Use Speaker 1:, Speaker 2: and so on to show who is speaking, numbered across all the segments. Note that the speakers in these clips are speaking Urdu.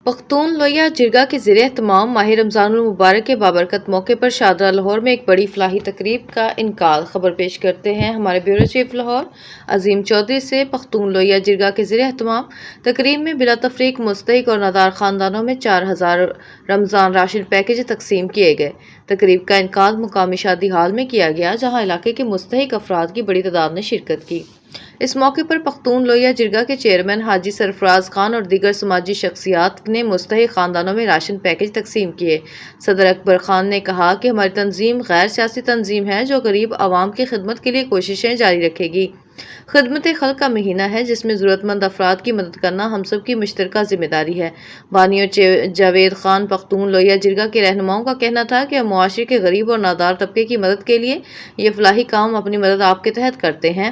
Speaker 1: پختون لویا جرگہ کے زیر اہتمام ماہ رمضان المبارک کے بابرکت موقع پر شاہدرہ لاہور میں ایک بڑی فلاحی تقریب کا انعقاد۔ خبر پیش کرتے ہیں ہمارے بیورو چیف لاہور عظیم چودھری سے۔ پختون لویا جرگہ کے زیر اہتمام تقریب میں بلا تفریق مستحق اور نادار خاندانوں میں 4000 رمضان راشن پیکج تقسیم کیے گئے۔ تقریب کا انعقاد مقامی شادی ہال میں کیا گیا، جہاں علاقے کے مستحق افراد کی بڑی تعداد نے شرکت کی۔ اس موقع پر پختون لویا جرگہ کے چیئرمین حاجی سرفراز خان اور دیگر سماجی شخصیات نے مستحق خاندانوں میں راشن پیکج تقسیم کیے۔ صدر اکبر خان نے کہا کہ ہماری تنظیم غیر سیاسی تنظیم ہے جو غریب عوام کی خدمت کے لیے کوششیں جاری رکھے گی۔ خدمت خلق کا مہینہ ہے جس میں ضرورت مند افراد کی مدد کرنا ہم سب کی مشترکہ ذمہ داری ہے۔ بانی اور جاوید خان پختون لویا جرگہ کے رہنماؤں کا کہنا تھا کہ ہم معاشرے کے غریب اور نادار طبقے کی مدد کے لیے یہ فلاحی کام اپنی مدد آپ کے تحت کرتے ہیں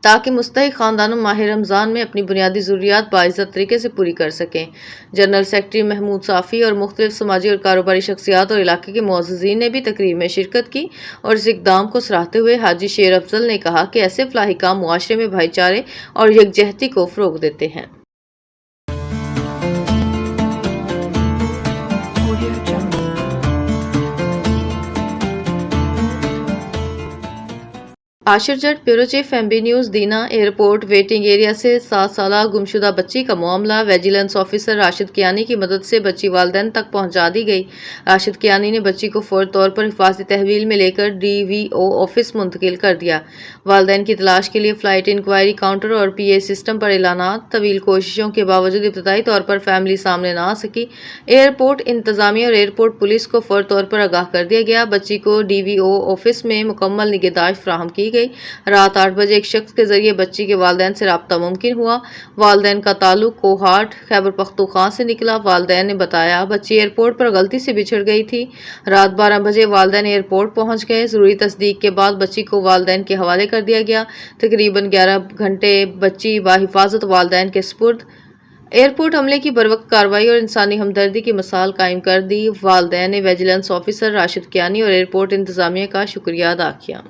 Speaker 1: تاکہ مستحق خاندانوں ماہ رمضان میں اپنی بنیادی ضروریات باعزت طریقے سے پوری کر سکیں۔ جنرل سیکرٹری محمود صافی اور مختلف سماجی اور کاروباری شخصیات اور علاقے کے معززین نے بھی تقریب میں شرکت کی اور اس اقدام کو سراہتے ہوئے حاجی شیر افضل نے کہا کہ ایسے فلاحی کام معاشرے میں بھائی چارے اور یکجہتی کو فروغ دیتے ہیں۔ Ashir Jatt, bureau chief M B news, دینا۔ ایئرپورٹ ویٹنگ ایریا سے 7 سالہ گمشدہ بچی کا معاملہ۔ ویجیلنس آفیسر راشد کیانی کی مدد سے بچی والدین تک پہنچا دی گئی۔ راشد کیانی نے بچی کو فوری طور پر حفاظتی تحویل میں لے کر DVO آفس منتقل کر دیا۔ والدین کی تلاش کے لیے فلائٹ انکوائری کاؤنٹر اور PA سسٹم پر اعلانات۔ طویل کوششوں کے باوجود ابتدائی طور پر فیملی سامنے نہ آ سکی۔ ایئرپورٹ انتظامیہ اور ایئرپورٹ پولیس کو فوری طور پر آگاہ کر دیا گیا۔ بچی کو DVO آفس میں مکمل نگہداشت فراہم کی گئی۔ رات 8 بجے ایک شخص کے ذریعے بچی کے والدین سے رابطہ ممکن ہوا۔ والدین کا تعلق کوہاٹ، خیبر پختونخوا سے نکلا۔ والدین نے بتایا بچی ایئرپورٹ پر غلطی سے بچھڑ گئی تھی۔ رات 12 بجے والدین ایئرپورٹ پہنچ گئے۔ ضروری تصدیق کے بعد بچی کو والدین کے حوالے کر دیا گیا۔ تقریباً 11 گھنٹے بچی بحفاظت والدین کے سپرد۔ ایئرپورٹ عملے کی بروقت کارروائی اور انسانی ہمدردی کی مثال قائم کر دی۔ والدین نے ویجیلنس آفیسر راشد کیانی اور ایئرپورٹ انتظامیہ کا شکریہ ادا کیا۔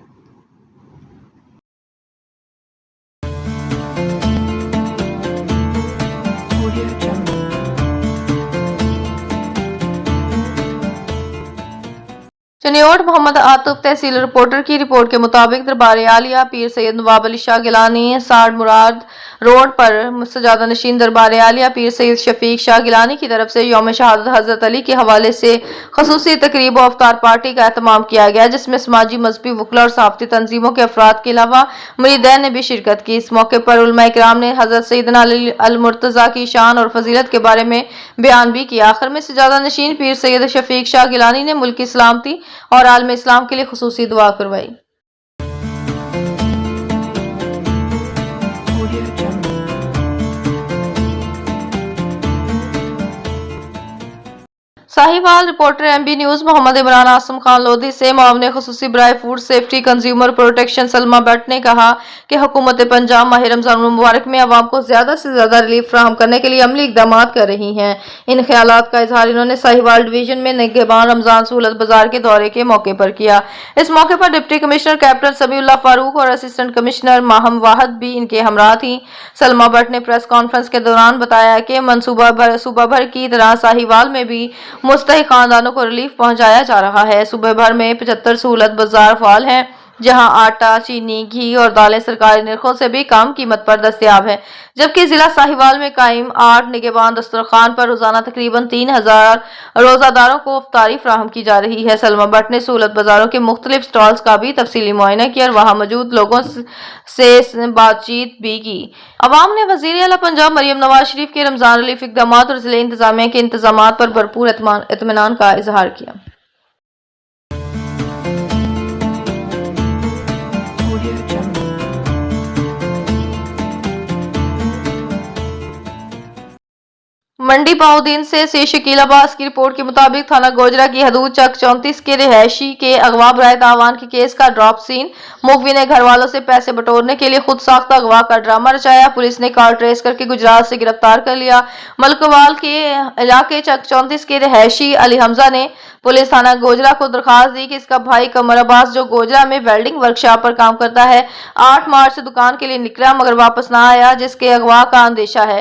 Speaker 1: چنیوٹ محمد عاطف تحصیل رپورٹر کی رپورٹ کے مطابق دربار عالیہ پیر سید نواب علی شاہ گیلانی ساڑ مراد روڈ پر سجادہ نشین دربار عالیہ پیر سید شفیق شاہ گیلانی کی طرف سے یوم شہادت حضرت علی کے حوالے سے خصوصی تقریب و افطار پارٹی کا اہتمام کیا گیا، جس میں سماجی مذہبی وکلا اور صحافتی تنظیموں کے افراد کے علاوہ مریدین نے بھی شرکت کی۔ اس موقع پر علماء کرام نے حضرت سیدنا علی المرتضیٰ کی شان اور فضیلت کے بارے میں بیان بھی کیا۔ آخر میں سجادہ نشین پیر سید شفیق شاہ گیلانی نے ملک کی سلامتی اور عالم اسلام کے لیے خصوصی دعا کروائی۔ Sahiwal reporter M B news Muhammad Imran Asim Khan Lodhi سے معاون خصوصی برائے food safety consumer protection Salma Butt نے کہا کہ حکومت پنجاب ماہ رمضان المبارک میں عوام کو زیادہ سے زیادہ ریلیف فراہم کرنے کے لیے عملی اقدامات کر رہی ہیں۔ ان خیالات کا اظہار انہوں نے ساہیوال ڈویژن میں نگہبان رمضان سہولت بازار کے دورے کے موقع پر کیا۔ اس موقع پر ڈپٹی کمشنر کیپٹن سمیع اللہ فاروق اور اسسٹنٹ کمشنر ماہم واحد بھی ان کے ہمراہ تھیں۔ سلمیٰ بٹ نے پریس کانفرنس کے دوران بتایا کہ صوبہ بھر کی طرح ساہیوال میں بھی مستحق خاندانوں کو ریلیف پہنچایا جا رہا ہے۔ صوبے بھر میں 75 سہولت بازار فعال ہیں، جہاں آٹا، چینی، گھی اور دالیں سرکاری نرخوں سے بھی کم قیمت پر دستیاب ہیں، جبکہ ضلع ساہیوال میں قائم 8 نگہبان دسترخوان پر روزانہ تقریباً 3000 روزہ داروں کو افطاری فراہم کی جا رہی ہے۔ سلمیٰ بٹ نے سہولت بازاروں کے مختلف سٹالز کا بھی تفصیلی معائنہ کیا اور وہاں موجود لوگوں سے بات چیت بھی کی۔ عوام نے وزیر اعلیٰ پنجاب مریم نواز شریف کے رمضان ریلیف اقدامات اور ضلعی انتظامیہ کے انتظامات پر بھرپور اطمینان کا اظہار کیا۔ منڈی بہاؤدین سے شکیل عباس کی رپورٹ کے مطابق تھانہ گوجرا کی حدود چک 34 کے رہائشی کے اغوا برائے تاوان کے کیس کا ڈراپ سین۔ مغوی نے گھر والوں سے پیسے بٹورنے کے لیے خود ساختہ اغوا کا ڈرامہ رچایا۔ پولیس نے کار ٹریس کر کے گجرات سے گرفتار کر لیا۔ ملکوال کے علاقے چک 34 کے رہائشی علی حمزہ نے پولیس تھانہ گوجرا کو درخواست دی کہ اس کا بھائی قمر عباس جو گوجرا میں ویلڈنگ ورکشاپ پر کام کرتا ہے 8 مارچ سے دکان کے لیے نکلا مگر واپس نہ آیا، جس کے اغوا کا اندیشہ ہے۔